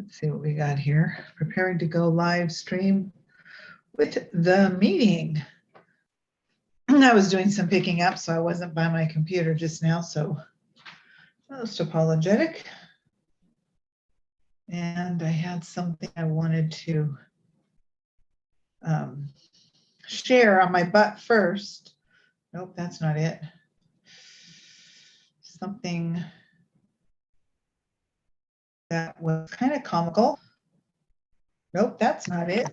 Let's see what we got here. Preparing to go live stream with the meeting. I was doing some picking up, so I wasn't by my computer just now, so most apologetic. And I had something I wanted to share on my butt first. Nope, that's not it. Something that was kind of comical. Nope, that's not it.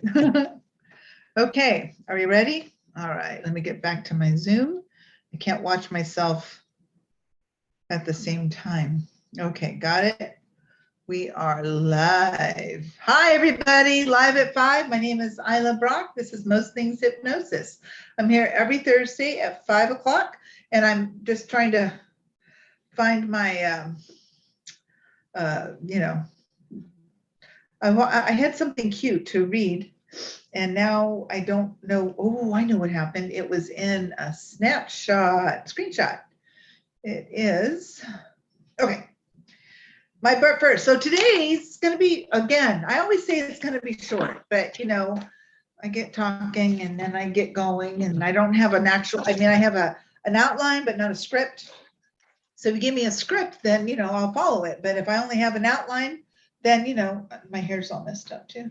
Okay, are you ready? All right, let me get back to my Zoom. I can't watch myself at the same time. Okay, got it. We are live. Hi, everybody, live at 5. My name is ILAH Brock. This is Most Things Hypnosis. I'm here every Thursday at 5 o'clock, and I'm just trying to find my, I had something cute to read, and now I don't know. Oh, I know what happened. It was in a screenshot. It is, okay. My butt first. So today's going to be, again, I always say it's going to be short, but I get talking and then I get going and I don't have an actual, I have an outline, but not a script. So if you give me a script, then, I'll follow it. But if I only have an outline, then, my hair's all messed up too.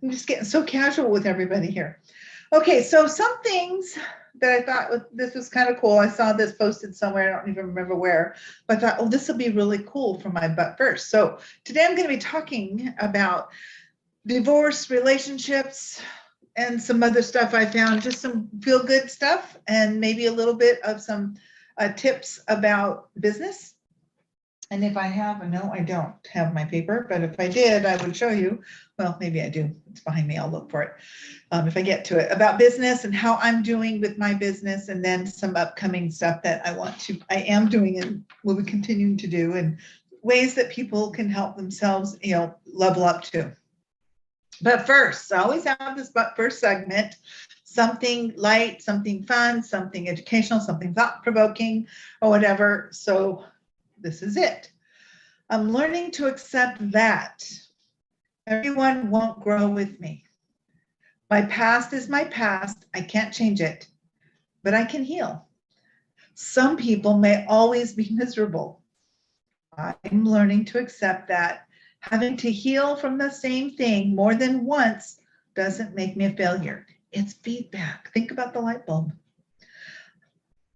I'm just getting so casual with everybody here. Okay, so some things that I thought this was kind of cool. I saw this posted somewhere, I don't even remember where, but I thought, oh, this will be really cool for my butt first. So today I'm going to be talking about divorce, relationships, and some other stuff I found, just some feel-good stuff, and maybe a little bit of some tips about business. And if I have, no, I don't have my paper, but if I did, I would show you. Well, maybe I do. It's behind me. I'll look for it if I get to it, about business and how I'm doing with my business, and then some upcoming stuff that I am doing and will be continuing to do, and ways that people can help themselves, level up to. But first, I always have this but first segment, something light, something fun, something educational, something thought-provoking, or whatever. So this is it. I'm learning to accept that everyone won't grow with me. My past is my past. I can't change it, but I can heal. Some people may always be miserable. I'm learning to accept that having to heal from the same thing more than once doesn't make me a failure. It's feedback. Think about the light bulb.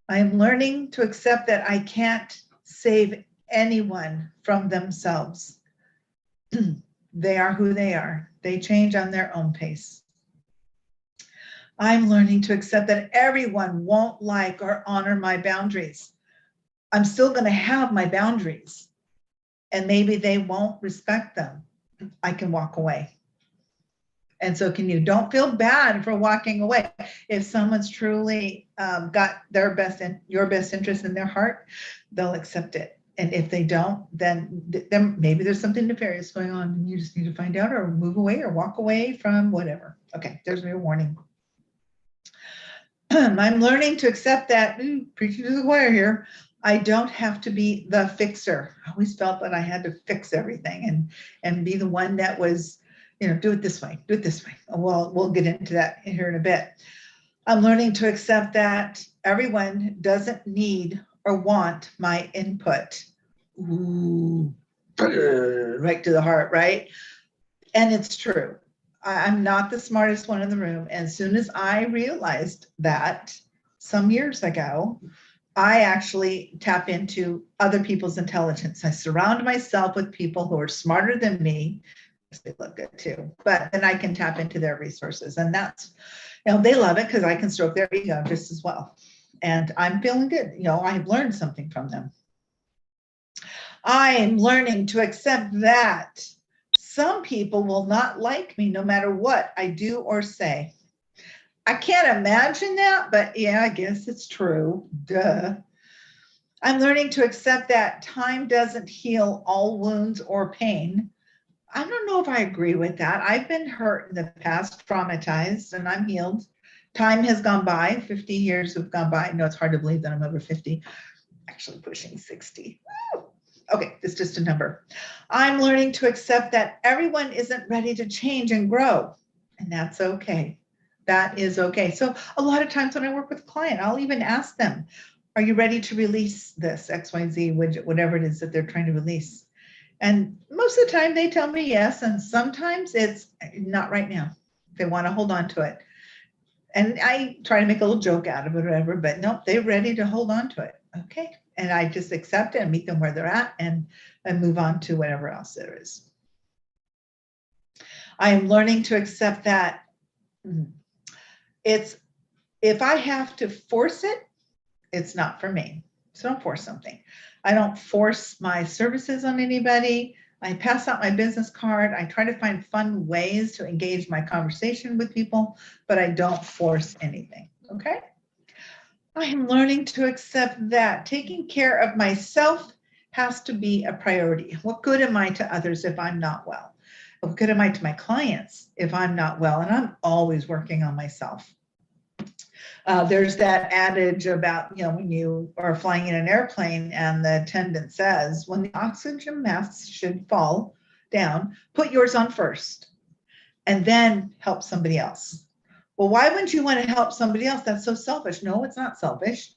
I'm learning to accept that I can't save anyone from themselves. They are who they are. They change on their own pace. I'm learning to accept that everyone won't like or honor my boundaries. I'm still going to have my boundaries, and maybe they won't respect them. I can walk away. And so don't feel bad for walking away. If someone's truly got your best interest in their heart, they'll accept it. And if they don't, then maybe there's something nefarious going on and you just need to find out, or move away or walk away from whatever. Okay, there's your warning. I'm learning to accept that, preaching to the choir here, I don't have to be the fixer. I always felt that I had to fix everything and be the one that was, do it this way, do it this way. Well, we'll get into that here in a bit. I'm learning to accept that everyone doesn't need or want my input. Ooh, right to the heart, right? And it's true. I'm not the smartest one in the room. And as soon as I realized that some years ago, I actually tap into other people's intelligence. I surround myself with people who are smarter than me. They look good too, but then I can tap into their resources. And that's, they love it because I can stroke their ego just as well. And I'm feeling good. I've learned something from them. I am learning to accept that some people will not like me no matter what I do or say. I can't imagine that, but yeah, I guess it's true. Duh. I'm learning to accept that time doesn't heal all wounds or pain. I don't know if I agree with that. I've been hurt in the past, traumatized, and I'm healed. Time has gone by. 50 years have gone by. No, it's hard to believe that I'm over 50. Actually pushing 60. Woo! Okay, it's just a number. I'm learning to accept that everyone isn't ready to change and grow, and that's okay. That is okay. So a lot of times when I work with a client, I'll even ask them, are you ready to release this XYZ widget, whatever it is that they're trying to release? And most of the time they tell me yes, and sometimes it's not right now. They want to hold on to it. And I try to make a little joke out of it or whatever, but nope, they're ready to hold on to it. Okay. And I just accept it and meet them where they're at and move on to whatever else there is. I am learning to accept that it's, if I have to force it, it's not for me. So don't force something. I don't force my services on anybody. I pass out my business card. I try to find fun ways to engage my conversation with people, but I don't force anything. Okay. I am learning to accept that taking care of myself has to be a priority. What good am I to others if I'm not well? What good am I to my clients if I'm not well? And I'm always working on myself. There's that adage about, when you are flying in an airplane and the attendant says, when the oxygen mask should fall down, put yours on first and then help somebody else. Well, why wouldn't you want to help somebody else? That's so selfish. No, it's not selfish.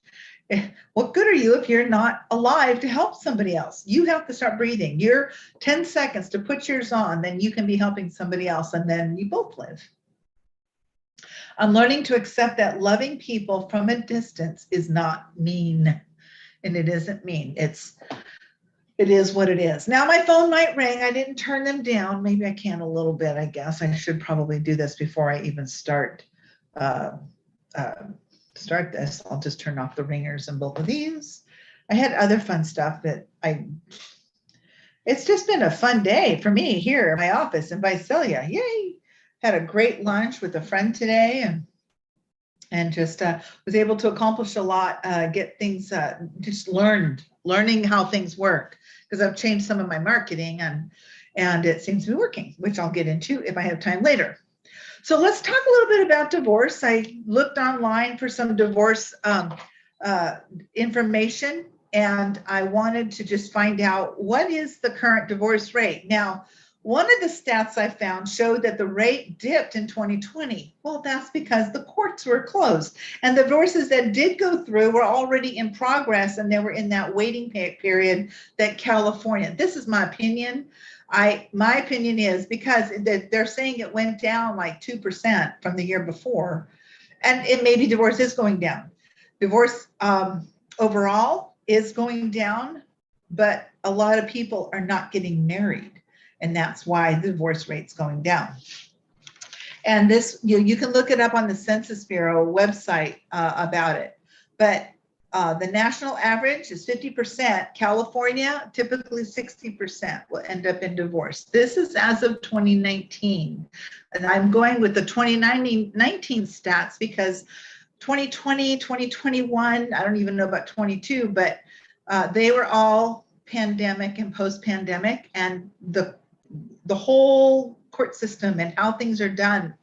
What good are you if you're not alive to help somebody else? You have to start breathing. You're 10 seconds to put yours on, then you can be helping somebody else, and then you both live. I'm learning to accept that loving people from a distance is not mean, and it isn't mean. It is what it is. Now my phone might ring. I didn't turn them down. Maybe I can a little bit, I guess. I should probably do this before I even start this. I'll just turn off the ringers in both of these. I had other fun stuff that it's just been a fun day for me here in my office in Visalia. Yay. Had a great lunch with a friend today and just was able to accomplish a lot, get things, just learning how things work, because I've changed some of my marketing and it seems to be working, which I'll get into if I have time later. So let's talk a little bit about divorce. I looked online for some divorce information, and I wanted to just find out what is the current divorce rate. Now, one of the stats I found showed that the rate dipped in 2020. Well, that's because the courts were closed, and the divorces that did go through were already in progress, and they were in that waiting period that California. This is my opinion. My opinion is because they're saying it went down like 2% from the year before, and it maybe divorce is going down. Divorce overall is going down, but a lot of people are not getting married. And that's why the divorce rate's going down. And this, you can look it up on the Census Bureau website about it. But the national average is 50%. California, typically 60% will end up in divorce. This is as of 2019. And I'm going with the 2019 stats because 2020, 2021, I don't even know about 22, but they were all pandemic and post-pandemic, and the whole court system and how things are done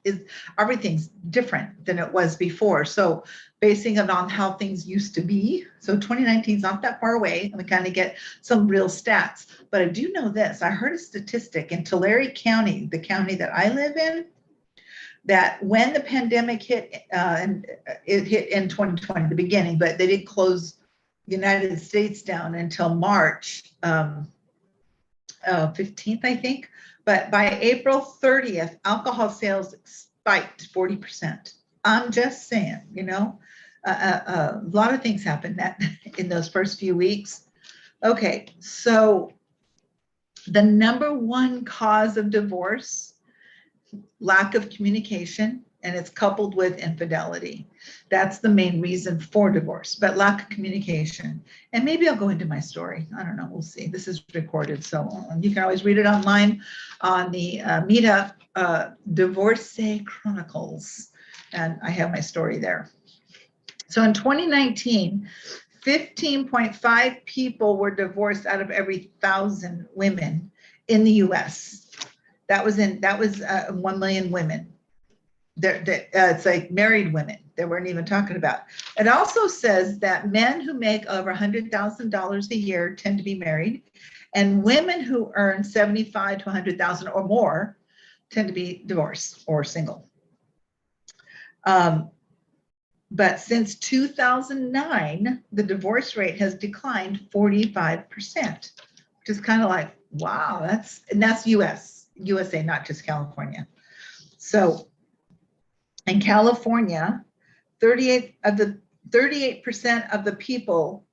everything's different than it was before. So basing it on how things used to be. So 2019 is not that far away, and we kind of get some real stats. But I do know this. I heard a statistic in Tulare County, the county that I live in, that when the pandemic hit, and it hit in 2020, the beginning, but they didn't close the United States down until March 15th, I think. But by April 30th, alcohol sales spiked 40%. I'm just saying, a lot of things happened in those first few weeks. Okay, so the number one cause of divorce, lack of communication, and it's coupled with infidelity. That's the main reason for divorce, but lack of communication. And maybe I'll go into my story. I don't know. We'll see. This is recorded, so you can always read it online on the Meetup Divorcee Chronicles. And I have my story there. So in 2019, 15.5 people were divorced out of every 1,000 women in the U.S. That was 1 million women. It's like married women that we're not even talking about. It also says that men who make over $100,000 a year tend to be married, And women who earn 75 to 100,000 or more tend to be divorced or single. But since 2009, the divorce rate has declined 45%, which is kind of like, wow, that's USA, not just California. So in California, 38% of the people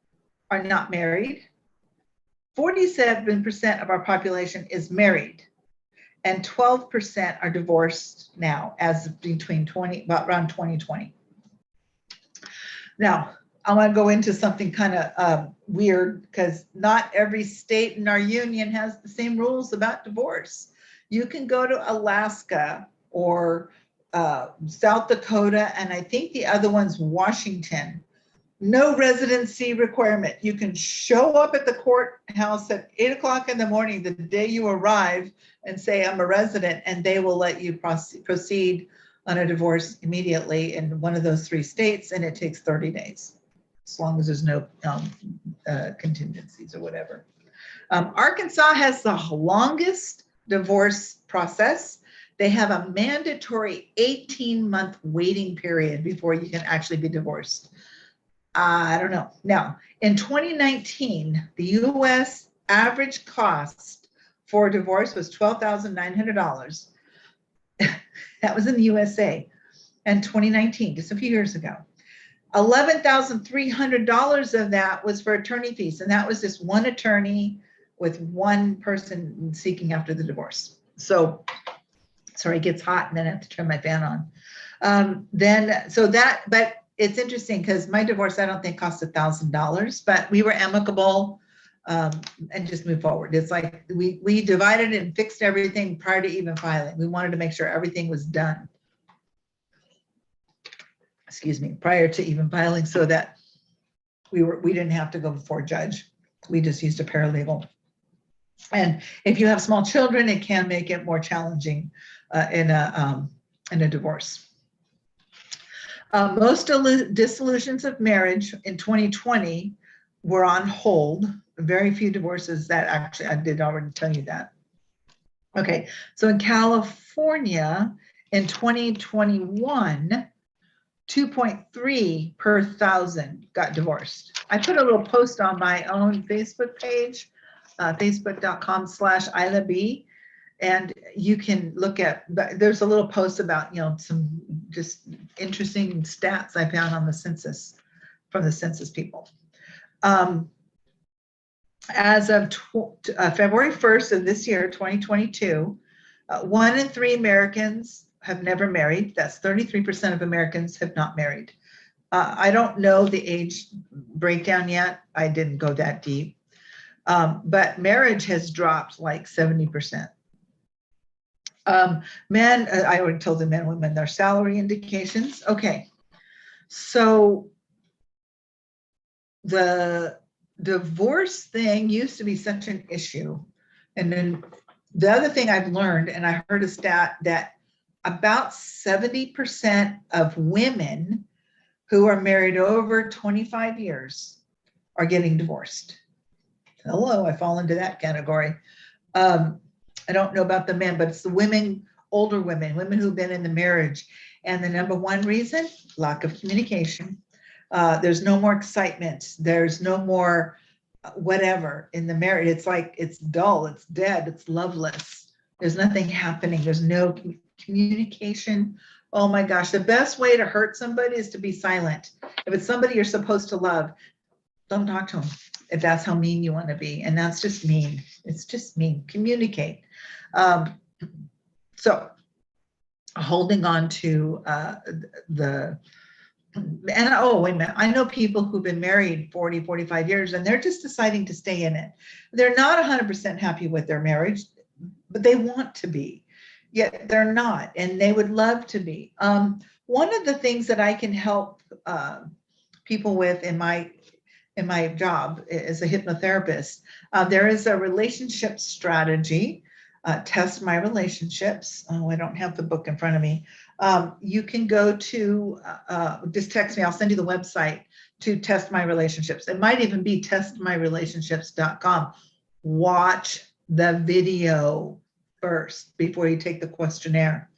are not married. 47% of our population is married, and 12% are divorced now, as between around 2020. Now, I want to go into something kind of weird, because not every state in our union has the same rules about divorce. You can go to Alaska or South Dakota, and I think the other one's Washington. No residency requirement. You can show up at the courthouse at 8 o'clock in the morning the day you arrive and say, I'm a resident, and they will let you proceed on a divorce immediately in one of those 3 states, and it takes 30 days, as long as there's no contingencies or whatever. Arkansas has the longest divorce process. They have a mandatory 18-month waiting period before you can actually be divorced. I don't know. Now, in 2019, the U.S. average cost for divorce was $12,900. That was in the USA. And 2019, just a few years ago. $11,300 of that was for attorney fees. And that was just one attorney with one person seeking after the divorce. So, sorry, it gets hot and then I have to turn my fan on. But it's interesting because my divorce, I don't think cost $1,000, but we were amicable and just moved forward. It's like we divided it and fixed everything prior to even filing. We wanted to make sure everything was done, prior to even filing, so that we didn't have to go before a judge. We just used a paralegal. And if you have small children, it can make it more challenging in a divorce. Most dissolutions of marriage in 2020 were on hold. Very few divorces that actually, I did already tell you that. Okay, so in California in 2021, 2.3 per 1,000 got divorced. I put a little post on my own Facebook page, facebook.com/ILAH. And you can look at, there's a little post about, some just interesting stats I found on the census, from the census people. As of February 1st of this year, 2022, 1 in 3 Americans have never married. That's 33% of Americans have not married. I don't know the age breakdown yet. I didn't go that deep. But marriage has dropped like 70%. Men, I already told the men and women their salary indications. Okay, so the divorce thing used to be such an issue. And then the other thing I've learned, and I heard a stat that about 70% of women who are married over 25 years are getting divorced. Hello, I fall into that category. I don't know about the men, but it's the women, older women who've been in the marriage. And the number one reason, lack of communication. There's no more excitement. There's no more whatever in the marriage. It's like, it's dull, it's dead, it's loveless. There's nothing happening. There's no communication. Oh my gosh, the best way to hurt somebody is to be silent. If it's somebody you're supposed to love, don't talk to them if that's how mean you want to be. And that's just mean. It's just mean. Communicate. So holding on to oh, wait a minute. I know people who've been married 40, 45 years, and they're just deciding to stay in it. They're not 100% happy with their marriage, but they want to be, yet they're not, and they would love to be. One of the things that I can help people with in my job as a hypnotherapist, there is a relationship strategy, Test My Relationships. Oh, I don't have the book in front of me. You can go to, just text me, I'll send you the website to Test My Relationships. It might even be testmyrelationships.com. watch the video first before you take the questionnaire.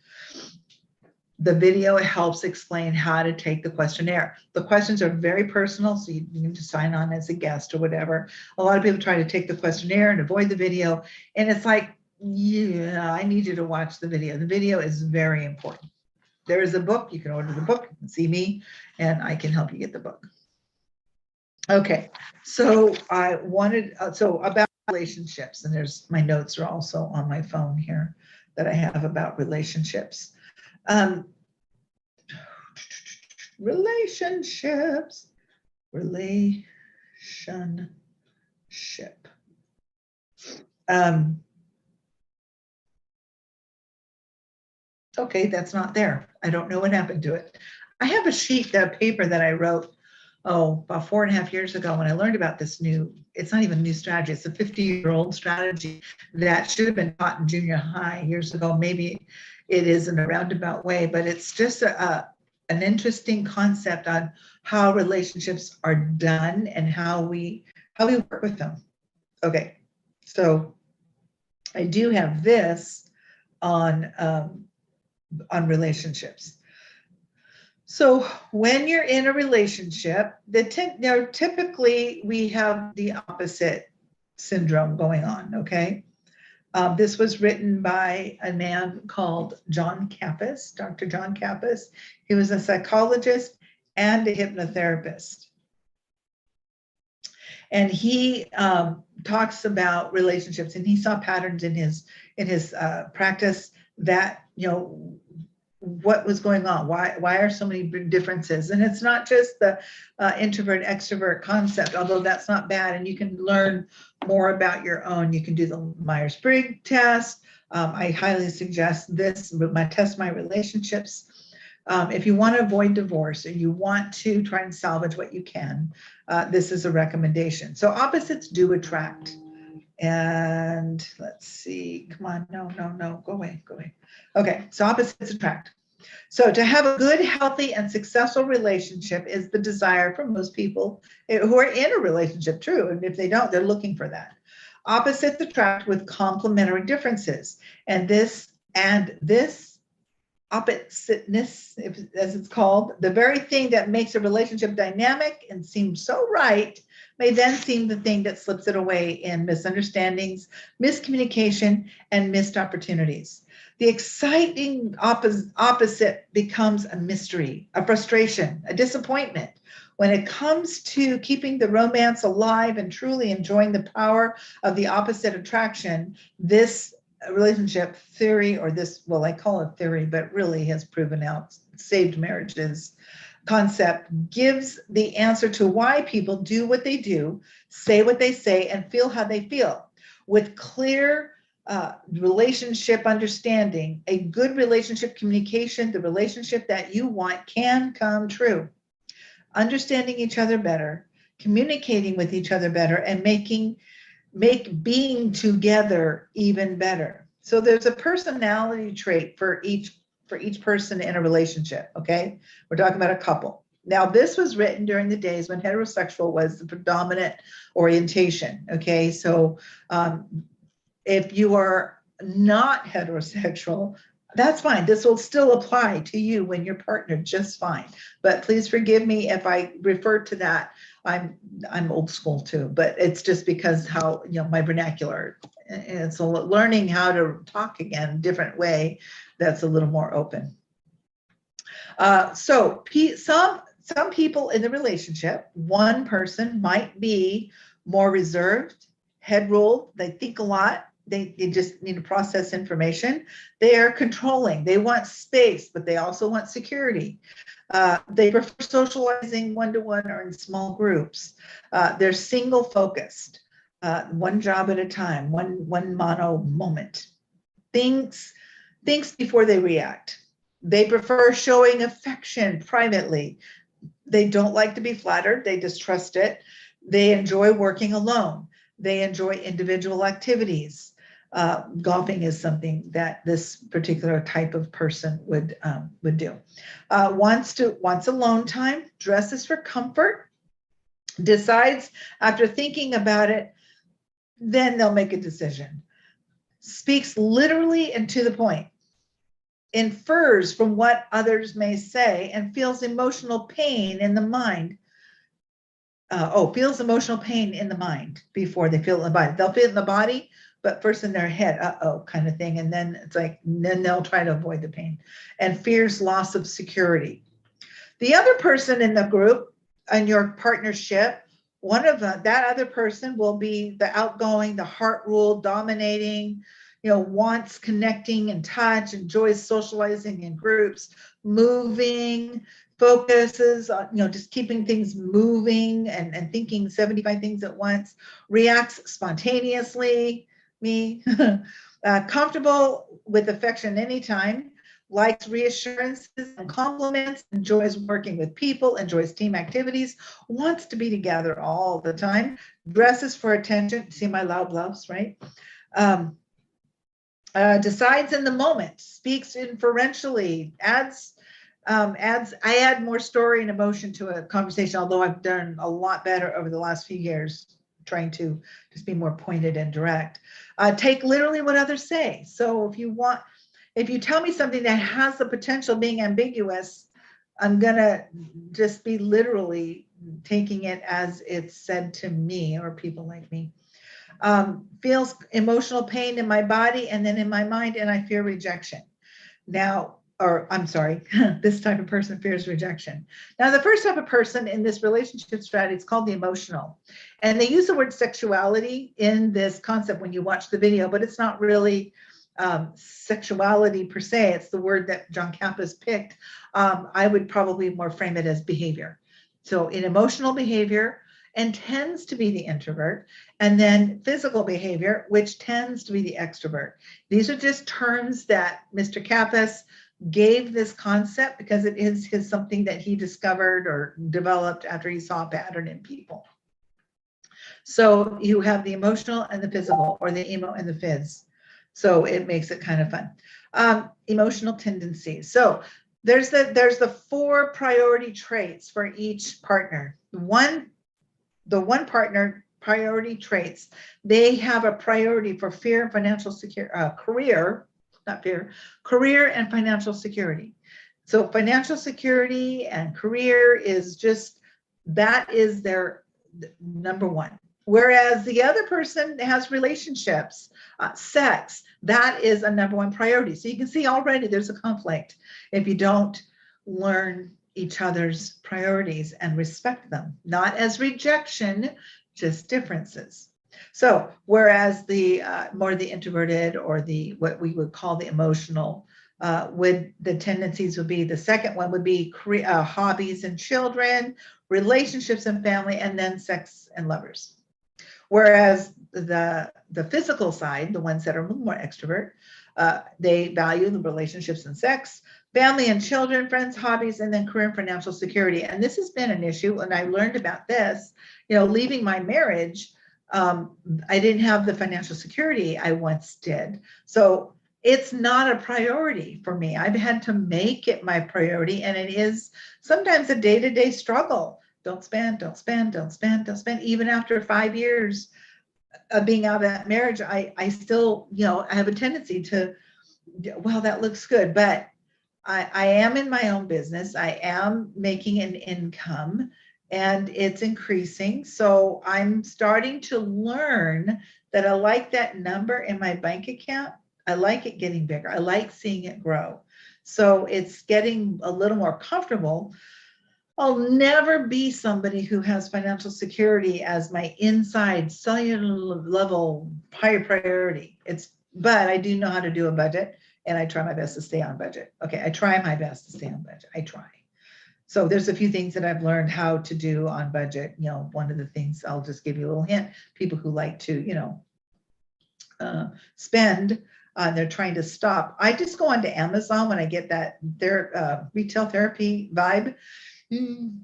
The video helps explain how to take the questionnaire. The questions are very personal, so you need to sign on as a guest or whatever. A lot of people try to take the questionnaire and avoid the video, and it's like, yeah, I need you to watch the video. The video is very important. There is a book. You can order the book, you can see me, and I can help you get the book. Okay, so I wanted, so about relationships, and there's, my notes are also on my phone here that I have about relationships. Relationships, relationship. Okay, that's not there. I don't know what happened to it. I have a sheet, that paper that I wrote, about 4.5 years ago when I learned about this new, it's not even a new strategy, it's a 50-year-old strategy that should have been taught in junior high years ago. Maybe it is in a roundabout way, but it's just an interesting concept on how relationships are done and how we work with them. Okay, so I do have this on relationships. So when you're in a relationship, typically we have the opposite syndrome going on, okay? This was written by a man called John Kappas, Dr. John Kappas. He was a psychologist and a hypnotherapist. And he talks about relationships, and he saw patterns in his practice that, you know, what was going on, why are so many differences. And it's not just the introvert extrovert concept, although that's not bad, and you can learn more about your own. You can do the Myers-Briggs test. I highly suggest this, test my relationships. If you want to avoid divorce or you want to try and salvage what you can, this is a recommendation. So opposites do attract. And let's see, come on, no, go away. Okay, so opposites attract. So to have a good, healthy, and successful relationship is the desire for most people who are in a relationship, true. And if they don't, they're looking for that. Opposites attract with complementary differences. And this oppositeness, as it's called, the very thing that makes a relationship dynamic and seems so right, may then seem the thing that slips it away in misunderstandings, miscommunication, and missed opportunities. The exciting opposite becomes a mystery, a frustration, a disappointment. When it comes to keeping the romance alive and truly enjoying the power of the opposite attraction, this relationship theory, or this, well, I call it theory, but really has proven out, saved marriages concept, gives the answer to why people do what they do, say what they say, and feel how they feel. With clear relationship understanding, a good relationship communication, the relationship that you want can come true. Understanding each other better, communicating with each other better, and make being together even better. So there's a personality trait for each person in a relationship, okay? We're talking about a couple. Now, this was written during the days when heterosexual was the predominant orientation, okay? So if you are not heterosexual, that's fine. This will still apply to you when you're partnered just fine. But please forgive me if I refer to that. I'm old school too, but it's just because how, you know, my vernacular. And so learning how to talk again a different way, that's a little more open. So some people in the relationship, one person might be more reserved, head rolled, they think a lot. They just need to process information. They are controlling. They want space, but they also want security. They prefer socializing one-to-one or in small groups. They're single focused, one job at a time, one mono moment. Thinks before they react. They prefer showing affection privately. They don't like to be flattered. They distrust it. They enjoy working alone. They enjoy individual activities. Golfing is something that this particular type of person would do. Wants alone time, dresses for comfort, decides after thinking about it then they'll make a decision. Speaks literally and to the point. Infers from what others may say and feels emotional pain in the mind. Feels emotional pain in the mind before they feel it in the body. They'll feel it in the body, but first in their head, kind of thing. And then it's like, then they'll try to avoid the pain. And fears loss of security. The other person in the group, in your partnership, that other person will be the outgoing, the heart rule, dominating, wants connecting and touch, enjoys socializing in groups, moving, focuses on, just keeping things moving and thinking 75 things at once, reacts spontaneously, me, comfortable with affection anytime, likes reassurances and compliments, enjoys working with people, enjoys team activities, wants to be together all the time, dresses for attention. See my loud blouse, right? Decides in the moment, speaks inferentially, I add more story and emotion to a conversation, although I've done a lot better over the last few years, trying to just be more pointed and direct. Take literally what others say. So if you tell me something that has the potential of being ambiguous, I'm gonna just be literally taking it as it's said to me or people like me. Feels emotional pain in my body and then in my mind, and I fear rejection. This type of person fears rejection. Now, the first type of person in this relationship strategy is called the emotional. And they use the word sexuality in this concept when you watch the video, but it's not really sexuality per se. It's the word that John Kappas picked. I would probably more frame it as behavior. So in emotional behavior, and tends to be the introvert, and then physical behavior, which tends to be the extrovert. These are just terms that Mr. Kappas gave this concept because it is something that he discovered or developed after he saw a pattern in people. So you have the emotional and the physical, or the emo and the phys. So it makes it kind of fun. Emotional tendencies. So there's the 4 priority traits for each partner. The one partner priority traits, they have a priority for fear and financial career and financial security. So financial security and career is that is their number one. Whereas the other person has relationships, sex, that is a number one priority. So you can see already there's a conflict if you don't learn each other's priorities and respect them, not as rejection, just differences. So whereas the more the introverted or what we would call the emotional, the tendencies would be, the second one would be hobbies and children, relationships and family, and then sex and lovers. Whereas the physical side, the ones that are a little more extrovert, they value the relationships and sex, family and children, friends, hobbies, and then career and financial security. And this has been an issue. And I learned about this, leaving my marriage, I didn't have the financial security I once did. So it's not a priority for me. I've had to make it my priority. And it is sometimes a day-to-day struggle. Don't spend, don't spend, don't spend, don't spend. Even after 5 years of being out of that marriage, I still, I have a tendency to, well, that looks good, but I am in my own business. I am making an income and it's increasing. So I'm starting to learn that I like that number in my bank account. I like it getting bigger. I like seeing it grow. So it's getting a little more comfortable. I'll never be somebody who has financial security as my inside cellular level higher priority. But I do know how to do a budget. And I try my best to stay on budget. Okay, I try my best to stay on budget. I try. So there's a few things that I've learned how to do on budget. One of the things, I'll just give you a little hint, people who like to, spend, they're trying to stop. I just go onto Amazon when I get that retail therapy vibe.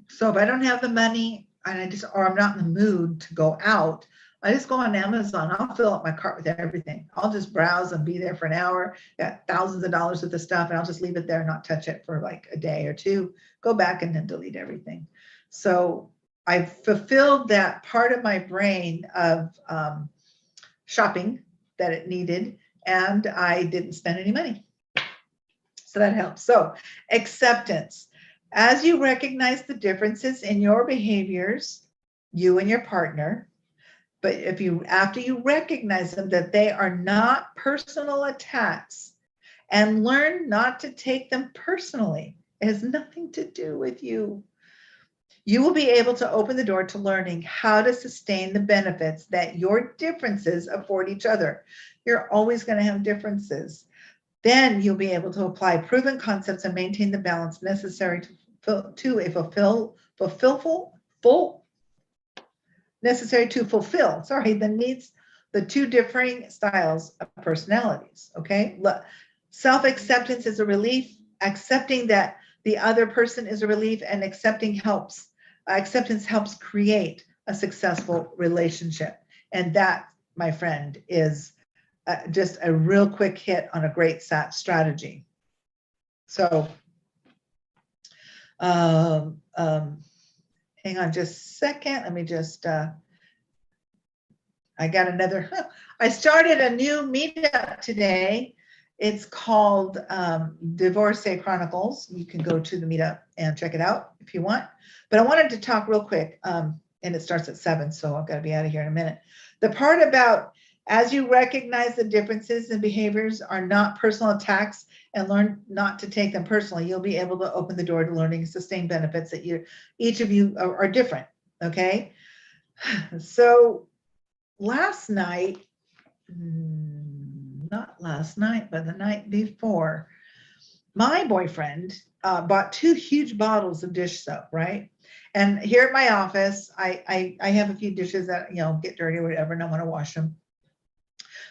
So if I don't have the money or I'm not in the mood to go out, I just go on Amazon. I'll fill up my cart with everything. I'll just browse and be there for an hour, got thousands of dollars worth of stuff, and I'll just leave it there and not touch it for like a day or two, go back and then delete everything. So I've fulfilled that part of my brain of shopping that it needed, and I didn't spend any money. So that helps. So acceptance. As you recognize the differences in your behaviors, you and your partner, but after you recognize them, that they are not personal attacks, and learn not to take them personally. It has nothing to do with you. You will be able to open the door to learning how to sustain the benefits that your differences afford each other. You're always going to have differences. Then you'll be able to apply proven concepts and maintain the balance necessary to fulfill the needs, the two differing styles of personalities. Okay. Self-acceptance is a relief. Accepting that the other person is a relief, and acceptance helps create a successful relationship. And that, my friend, is just a real quick hit on a great strategy. So hang on just a second. Let me just, I started a new meetup today. It's called Divorcee Chronicles. You can go to the meetup and check it out if you want. But I wanted to talk real quick, and it starts at 7, so I've got to be out of here in a minute. The part about, as you recognize the differences in behaviors are not personal attacks and learn not to take them personally, you'll be able to open the door to learning and sustain benefits that each of you are different, okay? So last night, not last night, but the night before, my boyfriend bought 2 huge bottles of dish soap, right? And here at my office, I have a few dishes that, get dirty or whatever, and I want to wash them.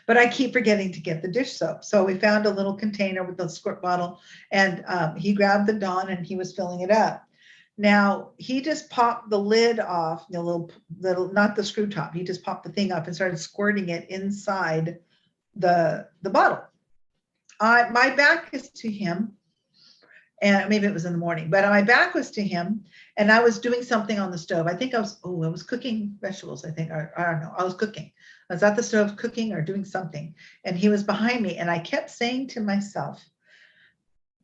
But I keep forgetting to get the dish soap. So we found a little container with the squirt bottle, and he grabbed the Dawn and he was filling it up. Now, he just popped the lid off, the little, not the screw top. He just popped the thing up and started squirting it inside the bottle. My back is to him, and maybe it was in the morning, but my back was to him, and I was doing something on the stove. I think I was cooking vegetables. I think, I don't know. I was cooking. I was at the stove cooking or doing something, and he was behind me, and I kept saying to myself,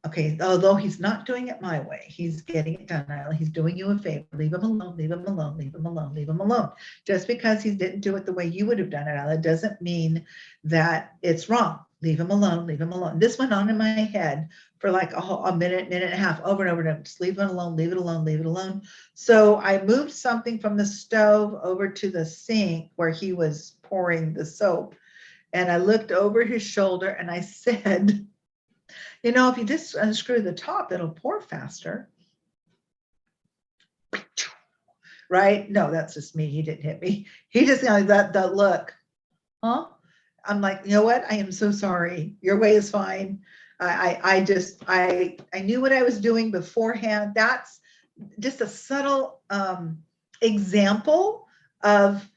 okay, although he's not doing it my way, he's getting it done. He's doing you a favor. Leave him alone, leave him alone, leave him alone, leave him alone. Just because he didn't do it the way you would have done it, Isla, doesn't mean that it's wrong. Leave him alone, leave him alone. This went on in my head for like a minute and a half, over and over and over. Just leave it alone, leave it alone, leave it alone. So I moved something from the stove over to the sink where he was pouring the soap. And I looked over his shoulder and I said, if you just unscrew the top, it'll pour faster. Right? No, that's just me. He didn't hit me. He just that look. Huh? I'm like, you know what? I am so sorry. Your way is fine. I knew what I was doing beforehand. That's just a subtle example of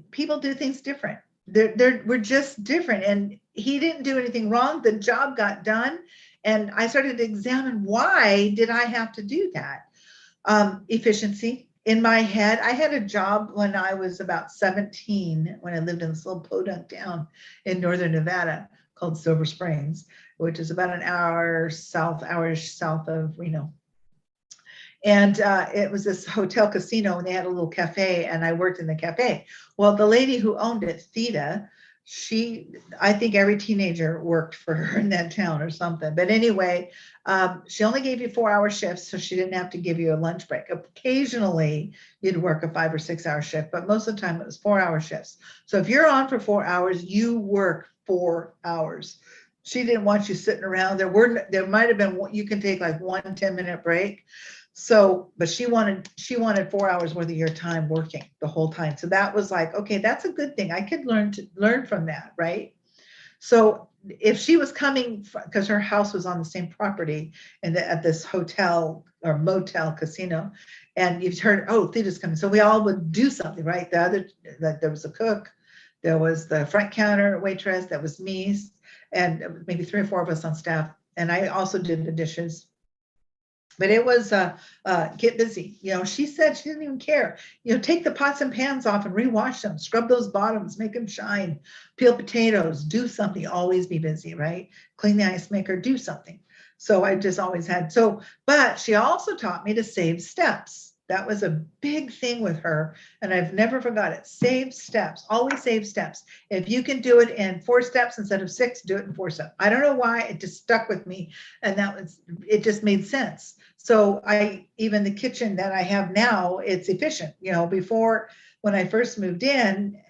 people do things different. We're just different, and he didn't do anything wrong. The job got done, and I started to examine, why did I have to do that? Efficiency. In my head, I had a job when I was about 17, when I lived in this little podunk town in northern Nevada called Silver Springs, which is about an hour south of Reno. And it was this hotel casino, and they had a little cafe, and I worked in the cafe. Well, the lady who owned it, Theta, I think every teenager worked for her in that town or something. But anyway, she only gave you 4-hour shifts, so she didn't have to give you a lunch break. Occasionally, you'd work a 5 or 6 hour shift, but most of the time it was 4-hour shifts. So if you're on for 4 hours, you work 4 hours. She didn't want you sitting around. There might have been, you can take like 1 10-minute break. So, but she wanted 4 hours worth of your time working the whole time. So that was like, okay, that's a good thing. I could learn from that, right? So if she was coming, because her house was on the same property and at this hotel or motel casino, and you've heard, oh, Theta's coming. So we all would do something, right? There was a cook, there was the front counter waitress, that was me, and maybe 3 or 4 of us on staff. And I also did the dishes. But it was get busy. She said she didn't even care. Take the pots and pans off and rewash them, scrub those bottoms, make them shine, peel potatoes, do something, always be busy, right? Clean the ice maker, do something. So I just always had, but she also taught me to save steps. That was a big thing with her, and I've never forgot it. Save steps, always save steps. If you can do it in 4 steps instead of 6, do it in 4 steps. I don't know why, it just stuck with me, and it just made sense. So even the kitchen that I have now, it's efficient. Before, when I first moved in,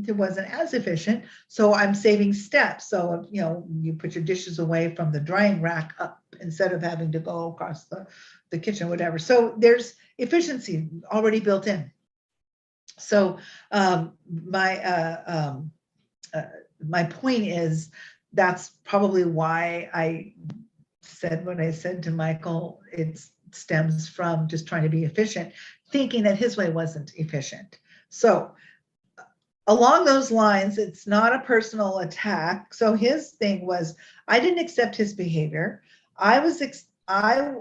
it wasn't as efficient. So I'm saving steps. So, you put your dishes away from the drying rack up instead of having to go across the kitchen, whatever. So there's efficiency already built in. So my point is, that's probably why I said what I said to Michael. It stems from just trying to be efficient, thinking that his way wasn't efficient. So along those lines, it's not a personal attack. So his thing was, I didn't accept his behavior.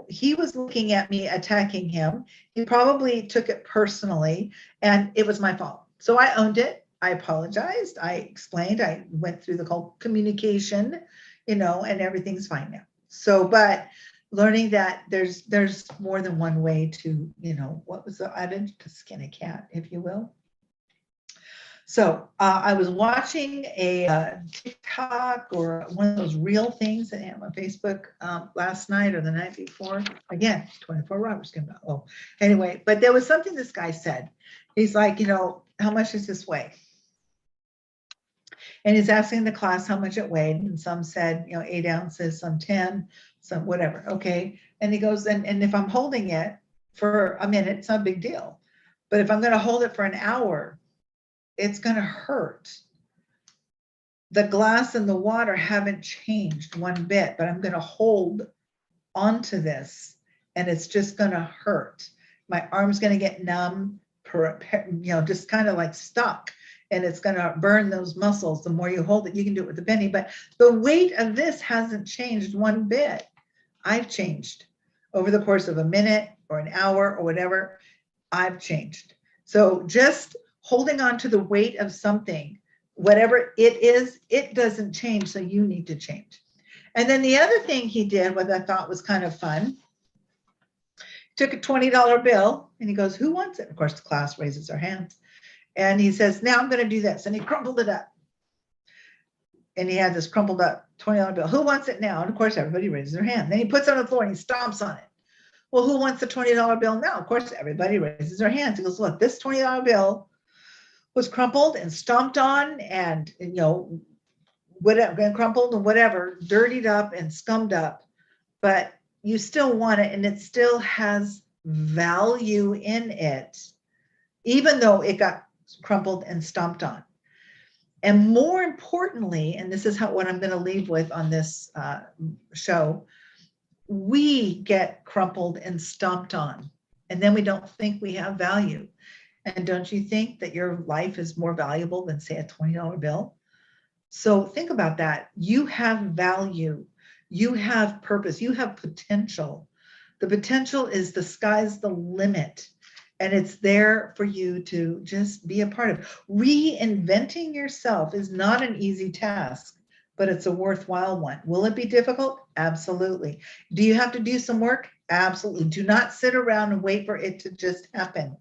He was looking at me attacking him. He probably took it personally, and it was my fault. So I owned it. I apologized. I explained. I went through the whole communication, and everything's fine now. So, but learning that there's more than one way to, what was the adage, to skin a cat, if you will. So I was watching a TikTok or one of those real things that I have on Facebook last night or the night before. Again, 24 Roberts came out. Oh, anyway, but there was something this guy said. He's like, how much does this weigh? And he's asking the class how much it weighed. And some said, 8 ounces, some 10, some whatever. Okay. And he goes, and if I'm holding it for a minute, it's not a big deal. But if I'm going to hold it for an hour, it's going to hurt. The glass and the water haven't changed one bit, but I'm going to hold onto this, and it's just going to hurt. My arm's going to get numb, just kind of like stuck, and it's going to burn those muscles. The more you hold it, you can do it with the bending, but the weight of this hasn't changed one bit. I've changed over the course of a minute or an hour or whatever. I've changed. So just holding on to the weight of something, whatever it is, it doesn't change, so you need to change. And then the other thing he did, what I thought was kind of fun, took a $20 bill and he goes, who wants it? Of course, the class raises their hands. And he says, now I'm going to do this. And he crumpled it up. And he had this crumpled up $20 bill. Who wants it now? And of course, everybody raises their hand. Then he puts it on the floor and he stomps on it. Well, who wants the $20 bill now? Of course, everybody raises their hands. He goes, look, this $20 bill was crumpled and stomped on and, whatever, and crumpled and whatever, dirtied up and scummed up, but you still want it and it still has value in it, even though it got crumpled and stomped on. And more importantly, and this is what I'm going to leave with on this show, we get crumpled and stomped on, and then we don't think we have value. And don't you think that your life is more valuable than, say, a $20 bill? So think about that. You have value. You have purpose. You have potential. The potential is the sky's the limit. And it's there for you to just be a part of. Reinventing yourself is not an easy task, but it's a worthwhile one. Will it be difficult? Absolutely. Do you have to do some work? Absolutely. Do not sit around and wait for it to just happen.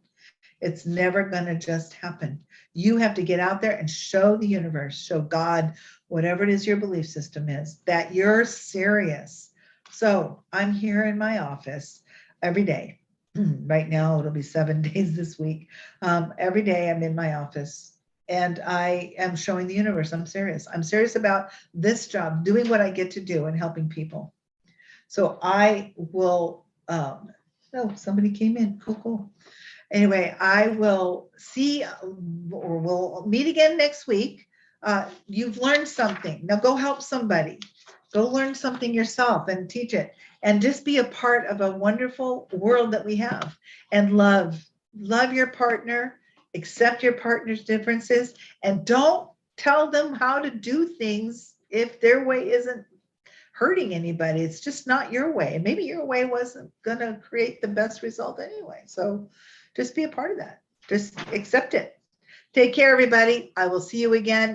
It's never going to just happen. You have to get out there and show the universe, show God, whatever it is your belief system is, that you're serious. So I'm here in my office every day. Right now, it'll be 7 days this week. Every day I'm in my office and I am showing the universe I'm serious. I'm serious about this job, doing what I get to do and helping people. So I will, oh, somebody came in. Cool. Anyway, I will see, or we'll meet again next week. You've learned something. Now go help somebody. Go learn something yourself and teach it. And just be a part of a wonderful world that we have. And love your partner, accept your partner's differences, and don't tell them how to do things if their way isn't hurting anybody. It's just not your way. And maybe your way wasn't going to create the best result anyway. So just be a part of that. Just accept it. Take care, everybody. I will see you again